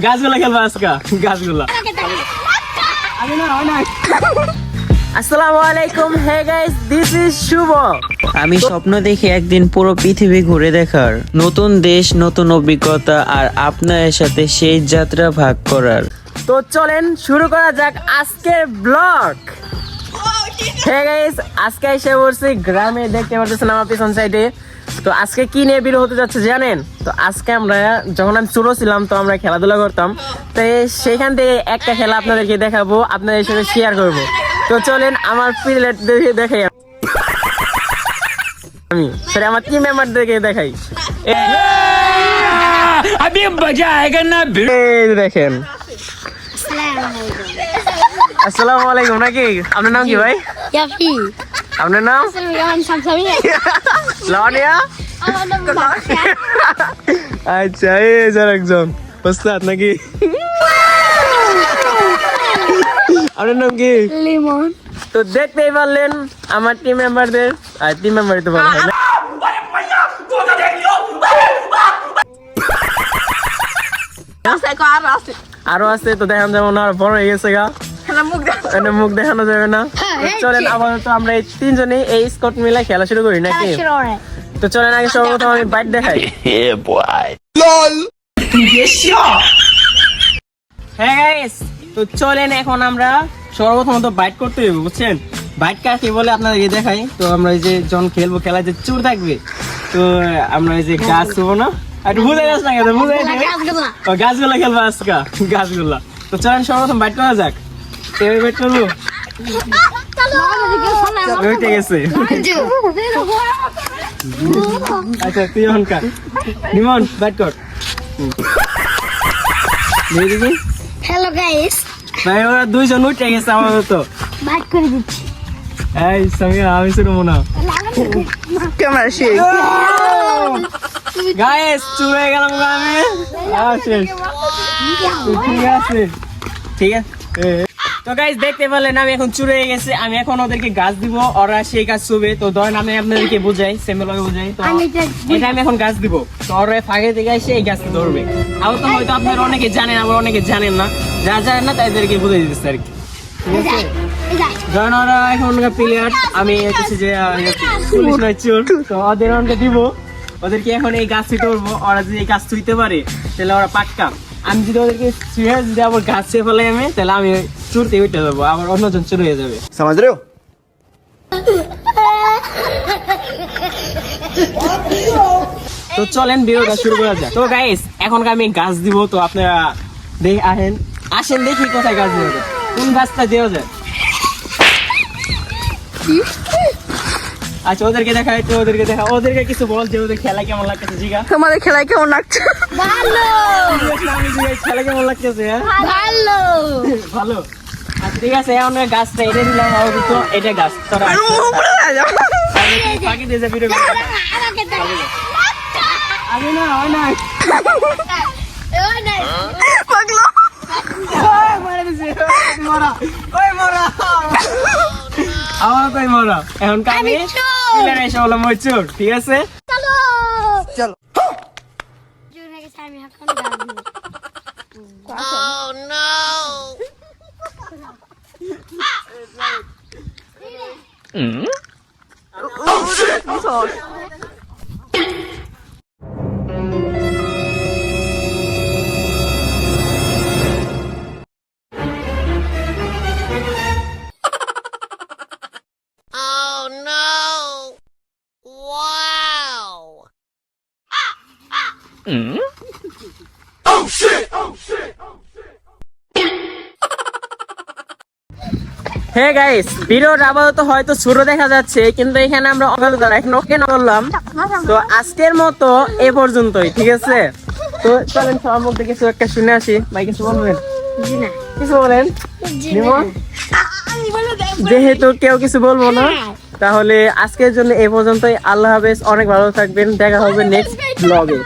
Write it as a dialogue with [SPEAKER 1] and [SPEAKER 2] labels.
[SPEAKER 1] গাছগুলা খেলবো আজকা গাছগুলা। আসসালামু আলাইকুম, হে গাইস, দিস ইজ শুভ।
[SPEAKER 2] আমি স্বপ্ন দেখি একদিন পুরো পৃথিবী ঘুরে দেখার, নতুন দেশ, নতুন অভিজ্ঞতা, আর আপনার সাথে সেই যাত্রা ভাগ করার।
[SPEAKER 1] তো চলেন শুরু করা যাক আজকের ব্লগ। হে গাইস, আজকে এসে পড়ছি গ্রামে, দেখতে পাচ্ছেন আমার পিছন সাইডে। তো আজকে কি নিয়ে বের হতে যাচ্ছে জানেন? তো আজকে আমরা যখন আমি ছোট ছিলাম তো আমরা খেলাধুলা করতাম, তো সেইখান থেকে একটা খেলা আপনাদেরকে দেখাবো, আপনাদের সাথে শেয়ার করবো। তো চলেন আমার প্লেয়ারদেরকে দেখাই, আমি সরি আমার টিম মেম্বারদেরকে দেখাই। দেখেন, আসসালামু আলাইকুম। নাকি আপনার নাম কি ভাই? আপনার নাম? লাওনিয়া। আচ্ছা, এই যার একজন ওস্তাদ নাকি? আপনার নাম কি? লিমন। তো দেখতেই পারলেন আমার টিম মেম্বারদের, আর টিম মেম্বারই তো বলা হয় না। আরো আছে, তো দেখান যাবো না, বড় হয়ে গেছে গা, মুখ দেখানো যাবে না। চলেন আপাতত আমরা এই তিনজনেই এই স্কট মিলে খেলা শুরু করি নাকি? তো চলেন আগে সর্বপ্রথম আমি বাইট দেখাই। হ্যাঁ গাইস, তো চলেন এখন আমরা সর্বপ্রথম বাইট করতে হবে, বুঝছেন? বাইট কাকে বলে আপনাদেরকে দেখাই। তো আমরা এই যে যখন খেলবো, খেলা যে চুর থাকবে, তো আমরা এই যে গাছ ছুবো না, একটু বুঝে যাস না, বুঝাই দিবে গাছগুলা খেলবো আজকা গাছগুলা। তো চলেন সর্বপ্রথম বাইট করা যাক। বাইট করবো, উঠে গেছে। আচ্ছা তুই এখনকার নিমন বাইট কর।
[SPEAKER 3] হ্যালো গাইস,
[SPEAKER 1] ভাই ওরা দুইজন উঠে গেছে আমাদের, তো
[SPEAKER 3] বাইট করে দিচ্ছি।
[SPEAKER 1] এই সামিয়া, আমি শুরু মনে
[SPEAKER 2] ক্যামেরা শেক।
[SPEAKER 1] গাইস চুপ হয়ে গেলাম আমি। শেষ, ঠিক আছে ঠিক আছে। তো গাইস দেখতে পেলেন আমি এখন চুরে হয়ে গেছে, আমি এখন ওদেরকে গাছ দিব, ওরা সেই গাছ চুবে। তো ধরেন আমি আপনাদেরকে বুঝাই, সেমভাবে বুঝাই। তো এটা আমি এখন গাছ দিব, তো ওরা ফাঁকে থেকে এসে এই গাছটা ধরবে। আবার তো হয়তো আপনারা অনেকে জানেন, আবার অনেকে জানেন না, যারা জানেন না তাদেরকে বুঝাই দিতেছে আর কি। ঠিক আছে, ধরেন ওরা এখন প্লেয়ার, আমি হচ্ছে যে পুলিশ নয় চোর, তো ওদের অনেকে দিব, ওদেরকে এখন এই গাছ ছুঁতে পারবো। ওরা যদি এই গাছ ছুঁতে পারে তাহলে ওরা পাক্কা। আমি যদি ওদেরকে ছুঁয়ে যদি আবার গাছ ছুঁয়ে ফেলাই আমি, তাহলে আমি চুরতে উঠে যাবো, আবার অন্যজন চুর হয়ে যাবে।
[SPEAKER 2] সমাজ রে।
[SPEAKER 1] তো চলেন ভিডিওটা শুরু করা যাক। তো গাইস এখন আমি গাছ দিব, তো আপনারা আসেন দেখি কোথায় গাছ দেওয়া যায়, কোন গাছটা দেওয়া যায়। আচ্ছা ওদেরকে দেখা, একটু ওদেরকে দেখা, ওদেরকে কিছু বল যে ওদের খেলা কেমন লাগতেছে। জিগা
[SPEAKER 2] তোমাদের খেলায় কেমন লাগছে?
[SPEAKER 3] ভালো
[SPEAKER 1] আমি জিগা খেলা কেমন লাগতেছে?
[SPEAKER 3] ভালো
[SPEAKER 1] ভালো। আচ্ছা ঠিক আছে, এখন গাছটা এটা দিলাম, তো এটা গাছ তোরা ফাঁকি দিয়ে যা ভিডিও। আমি না হয় না আমার কই মরা, এখন কামি এসে বললাম ওই চোর। ঠিক আছে
[SPEAKER 3] চলো।
[SPEAKER 1] হে গাইস, ভিডিওটা আপাতত হয়তো ছোট দেখা যাচ্ছে, কিন্তু এখানে আমরা কেন করলাম। তো আজকের মতো এ পর্যন্তই, ঠিক আছে? তো চলেন সবার মধ্যে কিছু একটা শুনে আসি। ভাই কিছু বলবেন? কিছু বলেন। যেহেতু কেউ কিছু বলবো না, তাহলে আজকের জন্য এ পর্যন্তই। আল্লাহ হাফেজ, অনেক ভালো থাকবেন, দেখা হবে নেক্সট ব্লগে।